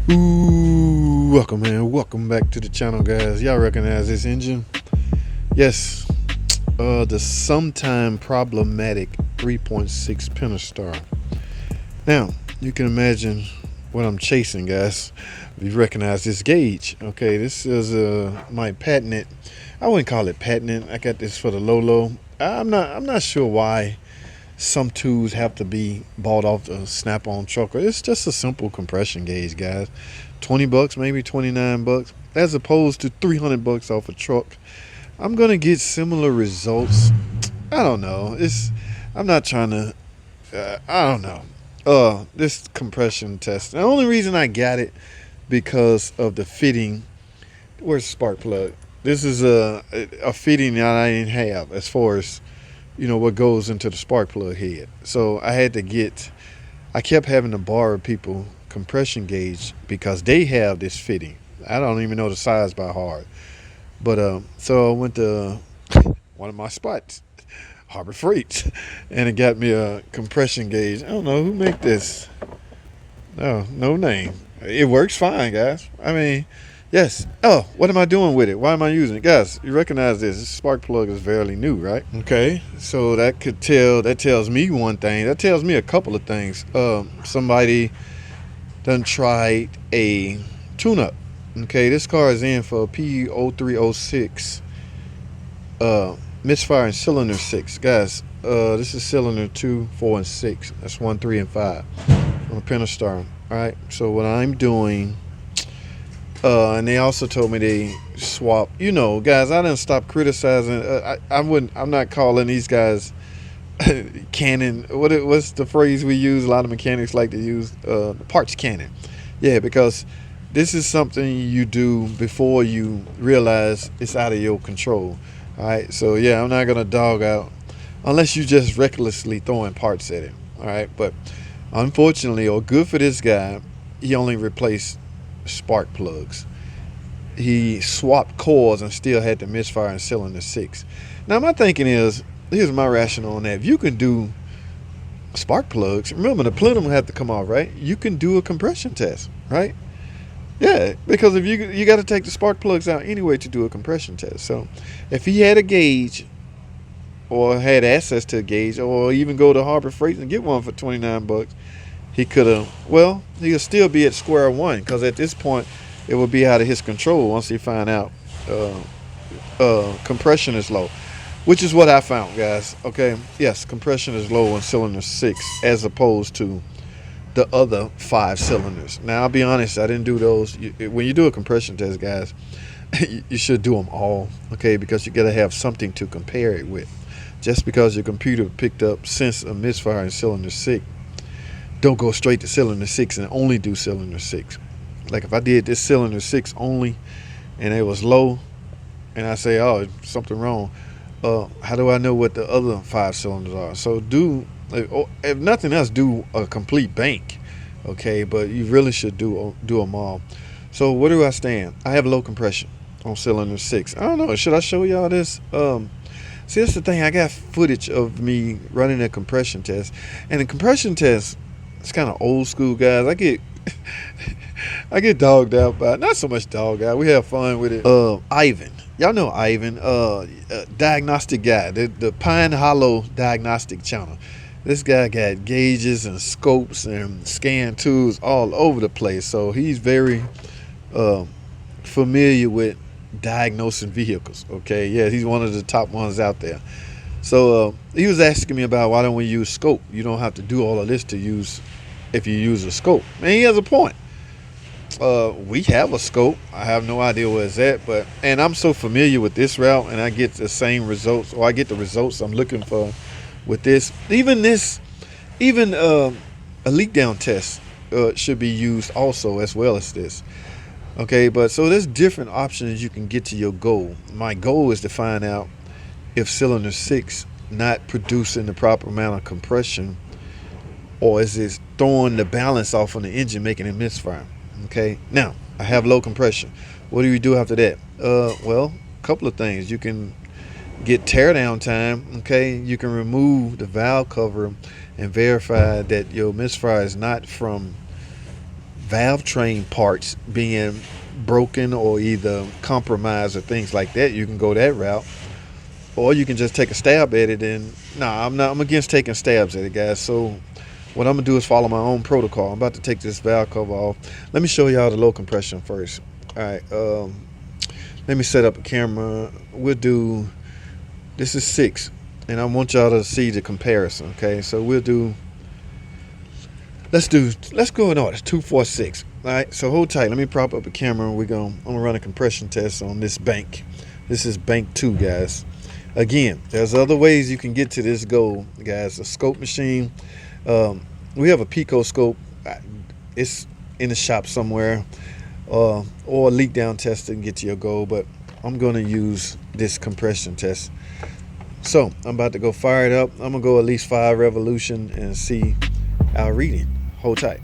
Ooh, welcome man, welcome back to the channel, guys. Y'all recognize this engine? Yes, the sometime problematic 3.6 Pentastar. Now, you can imagine what I'm chasing, guys. You recognize this gauge. Okay, this is my patented, I wouldn't call it patented. I got this for the Lolo. I'm not sure why some tools have to be bought off the snap-on trucker. It's just a simple compression gauge, guys. 20 bucks, maybe 29 bucks, as opposed to 300 bucks off a truck. I'm gonna get similar results. I don't know. I'm not trying to. I don't know. This compression test. The only reason I got it because of the fitting. Where's the spark plug? This is a fitting that I didn't have as far as, you know, what goes into the spark plug head. So I kept having to borrow people compression gauge because they have this fitting. I don't even know the size by heart. But so I went to one of my spots, Harbor Freight, and it got me a compression gauge. I don't know who make this. No name. It works fine, guys. I mean, yes. Oh, what am I doing with it? Why am I using it? Guys, you recognize this. This spark plug is fairly new, right? Okay, so that tells me one thing. That tells me a couple of things. Somebody done tried a tune-up. Okay, this car is in for P0306 Misfire and cylinder 6. Guys, this is cylinder 2, 4, and 6. That's 1, 3, and 5 on a Pentastar. Alright, so what I'm doing, and they also told me they swap. You know, guys, I didn't stop criticizing. I'm not calling these guys cannon. What's the phrase we use? A lot of mechanics like to use parts cannon. Yeah, because this is something you do before you realize it's out of your control. All right, so yeah, I'm not gonna dog out unless you just recklessly throwing parts at it. All right, but unfortunately, or good for this guy, he only replaced spark plugs. He swapped cores and still had the misfire in cylinder 6. Now my thinking is, here's my rationale on that. If you can do spark plugs, remember the plenum will have to come off, right? You can do a compression test, right? Yeah, because if you got to take the spark plugs out anyway to do a compression test. So if he had a gauge or had access to a gauge, or even go to Harbor Freight and get one for 29 bucks, he could have, well, he'll still be at square one, because at this point it will be out of his control once he find out compression is low, which is what I found, guys. Okay, yes, compression is low on cylinder 6 as opposed to the other 5 cylinders. Now I'll be honest, I didn't do those. When you do a compression test, guys, you should do them all, okay, because you got to have something to compare it with. Just because your computer picked up sense of misfire in cylinder 6, don't go straight to cylinder 6 and only do cylinder 6. Like if I did this cylinder 6 only and it was low, and I say, oh, something wrong, how do I know what the other 5 cylinders are? So if nothing else, do a complete bank, okay? But you really should do them all. So where do I stand? I have low compression on cylinder 6. I don't know, should I show y'all this? See, that's the thing. I got footage of me running a compression test, and the compression test, it's kind of old school, guys. I get dogged out by, not so much dogged out, we have fun with it. Ivan, y'all know Ivan, diagnostic guy, the Pine Hollow diagnostic channel. This guy got gauges and scopes and scan tools all over the place, so he's very familiar with diagnosing vehicles. Okay, yeah, he's one of the top ones out there. So he was asking me about, why don't we use scope? You don't have to do all of this to use, if you use a scope. And he has a point. We have a scope. I have no idea where it's at, and I'm so familiar with this route, and I get the same results, or I get the results I'm looking for with this. Even a leak down test should be used also, as well as this. Okay, but so there's different options you can get to your goal. My goal is to find out if cylinder 6 not producing the proper amount of compression, or is it throwing the balance off on the engine, making it misfire. Okay, now I have low compression. What do we do after that? Well, a couple of things. You can get teardown time. Okay, you can remove the valve cover and verify that your misfire is not from valve train parts being broken or either compromised or things like that, you can go that route. Or you can just take a stab at it. And I'm against taking stabs at it, guys. So what I'm gonna do is follow my own protocol. I'm about to take this valve cover off. Let me show y'all the low compression first. All right, let me set up a camera. We'll do, this is 6, and I want y'all to see the comparison. Okay, so we'll do, let's go in order. 246. All right, so hold tight. Let me prop up a camera. I'm gonna run a compression test on this bank. This is bank 2, guys. Again, there's other ways you can get to this goal, guys. A scope machine. We have a Pico scope. It's in the shop somewhere. Or a leak down test and get to your goal, but I'm going to use this compression test. So I'm about to go fire it up. I'm going to go at least 5 revolution and see our reading. Hold tight.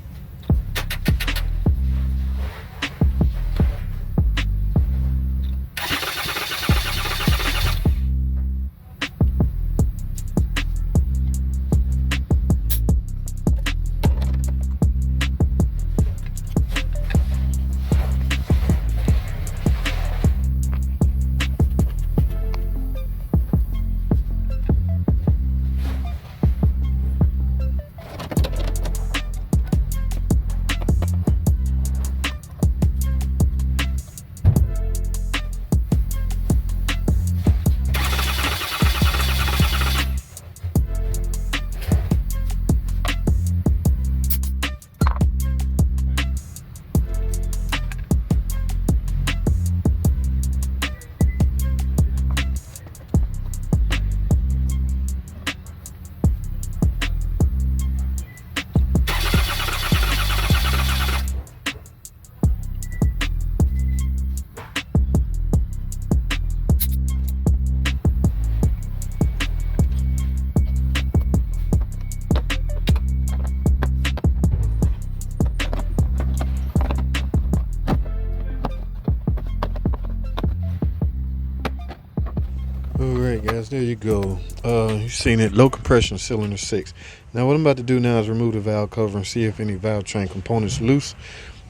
Alright guys, there you go. You've seen it, low compression cylinder 6. Now what I'm about to do now is remove the valve cover and see if any valve train components loose.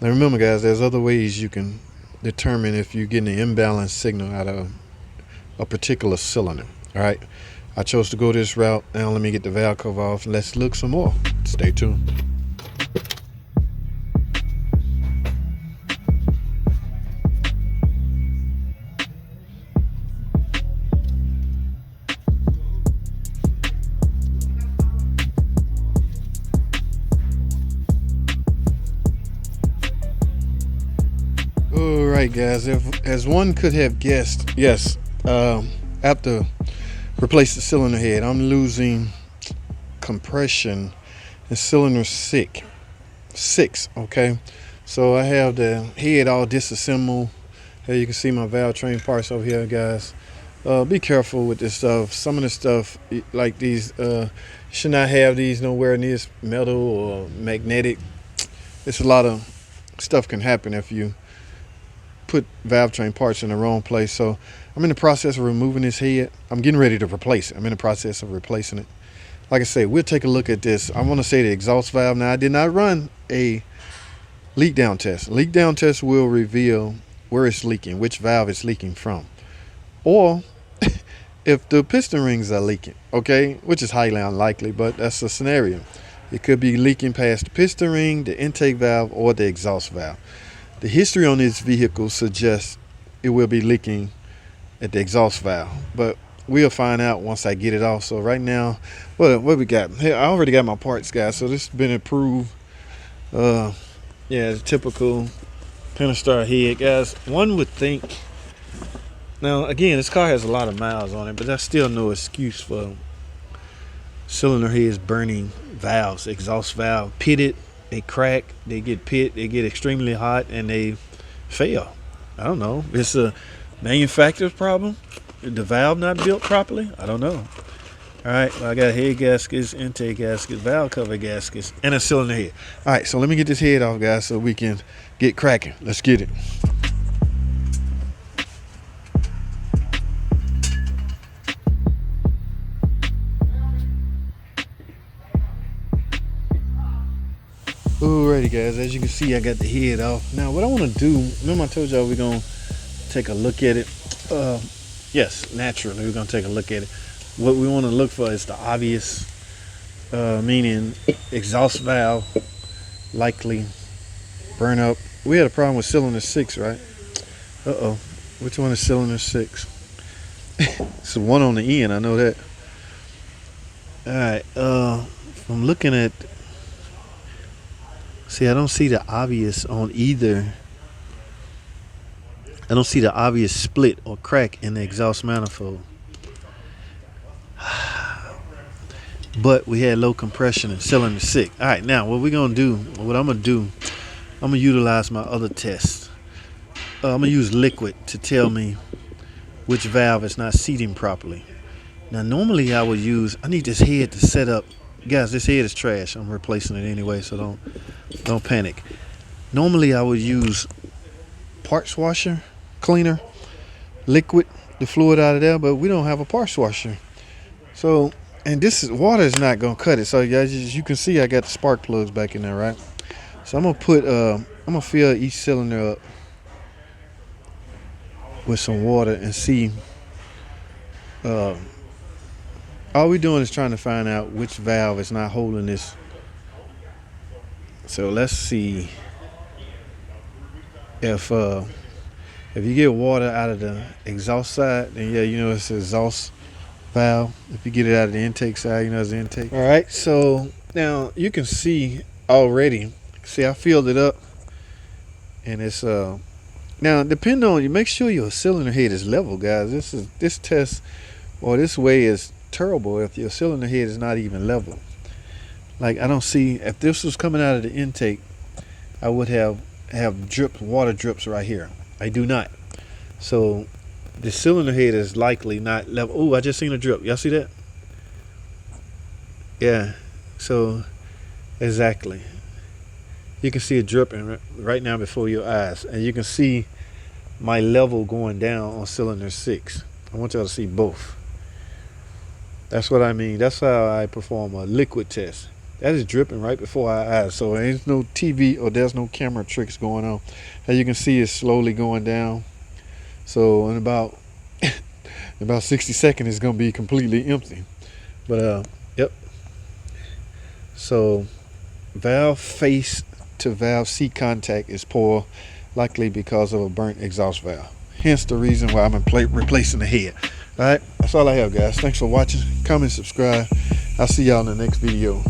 Now remember guys, there's other ways you can determine if you're getting an imbalanced signal out of a particular cylinder. Alright, I chose to go this route. Now let me get the valve cover off and let's look some more. Stay tuned. Alright guys, as one could have guessed, yes, after replace the cylinder head, I'm losing compression in cylinder 6. Okay, so I have the head all disassembled. Here you can see my valve train parts over here, guys. Be careful with this stuff. Some of the stuff like these should not have these nowhere near metal or magnetic. It's a lot of stuff can happen if you put valve train parts in the wrong place. So I'm in the process of removing this head. I'm getting ready to replace it. I'm in the process of replacing it. Like I said, we'll take a look at this. I want to say the exhaust valve. Now I did not run a leak down test. Leak down test will reveal where it's leaking, which valve it's leaking from, or if the piston rings are leaking, okay, which is highly unlikely, but that's a scenario. It could be leaking past the piston ring, the intake valve, or the exhaust valve. The history on this vehicle suggests it will be leaking at the exhaust valve, but we'll find out once I get it off. So right now, what we got here, I already got my parts, guys, so this has been approved. Yeah, the typical Pentastar head, guys. One would think, now again, this car has a lot of miles on it, but that's still no excuse for cylinder heads burning valves. Exhaust valve pitted, they crack, they get pit, they get extremely hot, and they fail. I don't know. It's a manufacturer's problem. The valve not built properly. I don't know. All right, well, I got head gaskets, intake gaskets, valve cover gaskets, and a cylinder head. All right, so let me get this head off, guys, so we can get cracking. Let's get it. All Alrighty guys, as you can see I got the head off. Now what I want to do, remember I told y'all we're going to take a look at it. Yes, naturally we're going to take a look at it. What we want to look for is the obvious, meaning exhaust valve likely burn up. We had a problem with cylinder 6, right? Uh-oh, which one is cylinder 6? It's the one on the end, I know that. Alright, I'm looking at, see, I don't see the obvious on either. I don't see the obvious split or crack in the exhaust manifold. But we had low compression in cylinder 6. Alright, now what we're going to do, what I'm going to do, I'm going to utilize my other test. I'm going to use liquid to tell me which valve is not seating properly. Now normally I would use, I need this head to set up. Guys, this head is trash. I'm replacing it anyway, so don't panic. Normally I would use parts washer cleaner, liquid, the fluid out of there, but we don't have a parts washer. So, and this is, water is not gonna cut it. So guys, as you can see, I got the spark plugs back in there, right? So I'm gonna put, I'm gonna fill each cylinder up with some water and see. All we're doing is trying to find out which valve is not holding this. So let's see if you get water out of the exhaust side, then yeah, you know it's the exhaust valve. If you get it out of the intake side, you know it's the intake. All right, so now you can see already. See, I filled it up, and it's now depending on you, make sure your cylinder head is level, guys. This test or this way is terrible if your cylinder head is not even level. Like I don't see, if this was coming out of the intake, I would have drips, water drips right here. I do not. So the cylinder head is likely not level. Oh, I just seen a drip. Y'all see that? Yeah. So exactly. You can see it dripping right now before your eyes, and you can see my level going down on cylinder 6. I want y'all to see both. That's what I mean. That's how I perform a liquid test. That is dripping right before our eyes. So there's no TV or there's no camera tricks going on. As you can see, it's slowly going down. So in about 60 seconds, it's gonna be completely empty. But yep. So valve face to valve seat contact is poor, likely because of a burnt exhaust valve. Hence the reason why I'm replacing the head. All right, that's all I have, guys. Thanks for watching. Comment, subscribe. I'll see y'all in the next video.